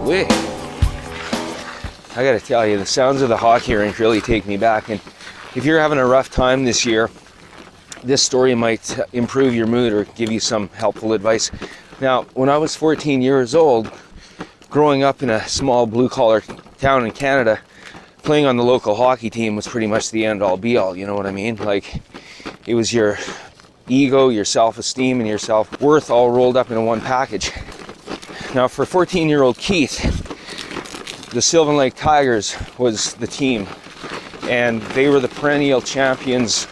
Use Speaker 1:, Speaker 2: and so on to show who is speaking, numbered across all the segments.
Speaker 1: Wait. I gotta tell you, the sounds of the hockey rink really take me back. And if you're having a rough time this year, this story might improve your mood or give you some helpful advice. Now, when I was 14 years old, growing up in a small blue-collar town in Canada, playing on the local hockey team was pretty much the end-all be-all, you know what I mean? Like, it was your ego, your self-esteem, and your self-worth all rolled up into one package. Now, for 14-year-old Keith, the Sylvan Lake Tigers was the team, and they were the perennial champions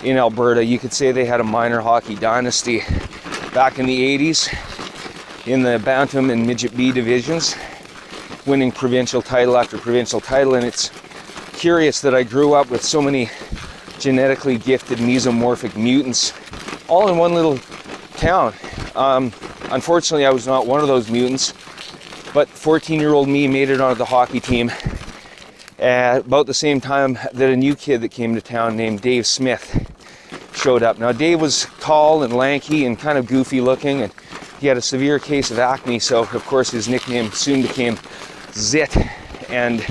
Speaker 1: in Alberta. You could say they had a minor hockey dynasty back in the 80s in the Bantam and Midget B divisions, winning provincial title after provincial title. And it's curious that I grew up with so many genetically gifted mesomorphic mutants all in one little town. Unfortunately, I was not one of those mutants, but 14-year-old me made it onto the hockey team at about the same time that a new kid that came to town named Dave Smith showed up. Now, Dave was tall and lanky and kind of goofy looking, and he had a severe case of acne, so of course his nickname soon became Zit, and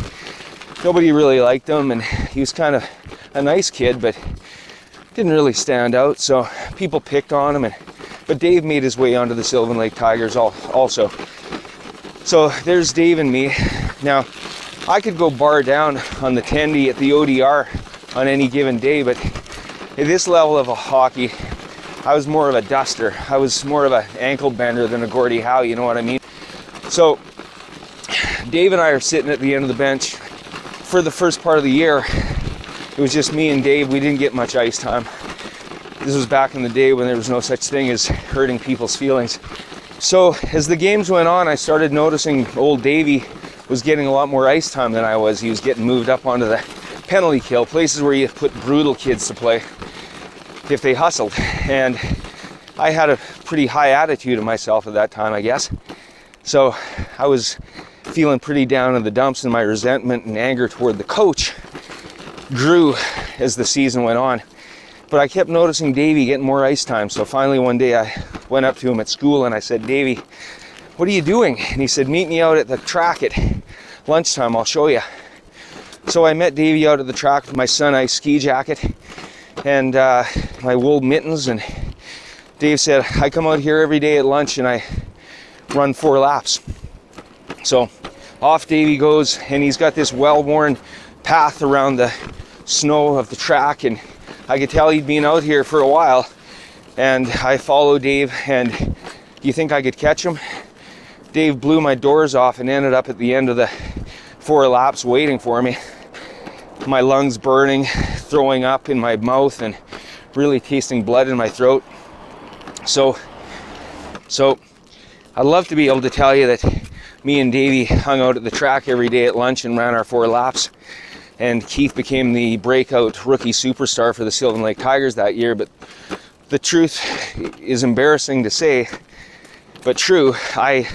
Speaker 1: nobody really liked him, and he was kind of a nice kid, but didn't really stand out, so people picked on him. But Dave made his way onto the Sylvan Lake Tigers also. So there's Dave and me. Now, I could go bar down on the tendy at the ODR on any given day, but at this level of a hockey, I was more of a duster. I was more of an ankle bender than a Gordie Howe, you know what I mean? So Dave and I are sitting at the end of the bench. For the first part of the year, it was just me and Dave. We didn't get much ice time. This was back in the day when there was no such thing as hurting people's feelings. So as the games went on, I started noticing old Davey was getting a lot more ice time than I was. He was getting moved up onto the penalty kill, places where you put brutal kids to play if they hustled. And I had a pretty high attitude of myself at that time, I guess. So I was feeling pretty down in the dumps, and my resentment and anger toward the coach grew as the season went on. But I kept noticing Davey getting more ice time. So finally one day I went up to him at school and I said, "Davey, what are you doing?" And he said, "Meet me out at the track at lunchtime, I'll show you." So I met Davey out at the track with my Sun Ice ski jacket and my wool mittens, and Dave said, "I come out here every day at lunch and I run 4 laps." So off Davey goes, and he's got this well-worn path around the snow of the track, and I could tell he'd been out here for a while. And I follow Dave, and do you think I could catch him? Dave blew my doors off and ended up at the end of the 4 laps waiting for me. My lungs burning, throwing up in my mouth, and really tasting blood in my throat. So I'd love to be able to tell you that me and Davey hung out at the track every day at lunch and ran our 4 laps. And Keith became the breakout rookie superstar for the Sylvan Lake Tigers that year. But the truth is embarrassing to say, but true. I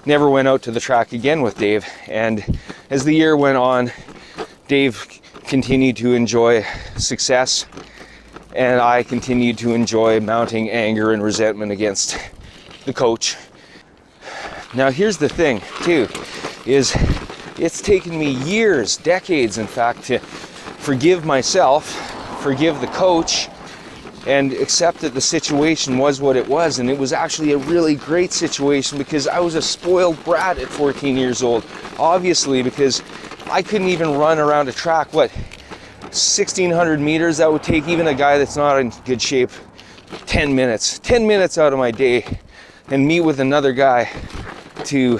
Speaker 1: never went out to the track again with Dave. And as the year went on, Dave continued to enjoy success, and I continued to enjoy mounting anger and resentment against the coach. Now here's the thing too, is it's taken me years, decades in fact, to forgive myself, forgive the coach, and accept that the situation was what it was. And it was actually a really great situation because I was a spoiled brat at 14 years old. Obviously, because I couldn't even run around a track, 1,600 meters? That would take even a guy that's not in good shape 10 minutes. 10 minutes out of my day, and meet with another guy to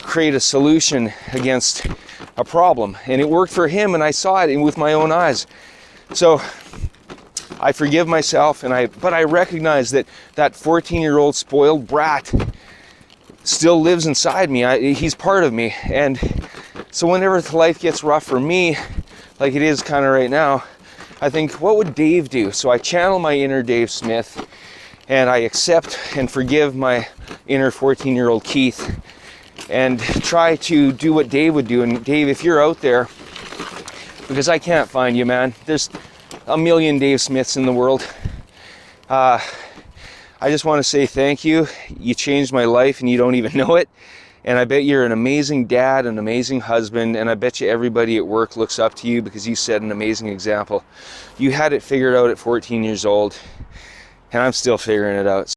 Speaker 1: create a solution against a problem. And it worked for him, and I saw it with my own eyes. So I forgive myself, but I recognize that 14-year-old spoiled brat still lives inside me. He's part of me. And so whenever life gets rough for me, like it is kind of right now, I think, what would Dave do? So I channel my inner Dave Smith, and I accept and forgive my inner 14-year-old Keith, and try to do what Dave would do. And Dave, if you're out there, because I can't find you, man, there's a million Dave Smiths in the world. I just want to say thank you. You changed my life and you don't even know it. And I bet you're an amazing dad, an amazing husband, and I bet you everybody at work looks up to you because you set an amazing example. You had it figured out at 14 years old, and I'm still figuring it out.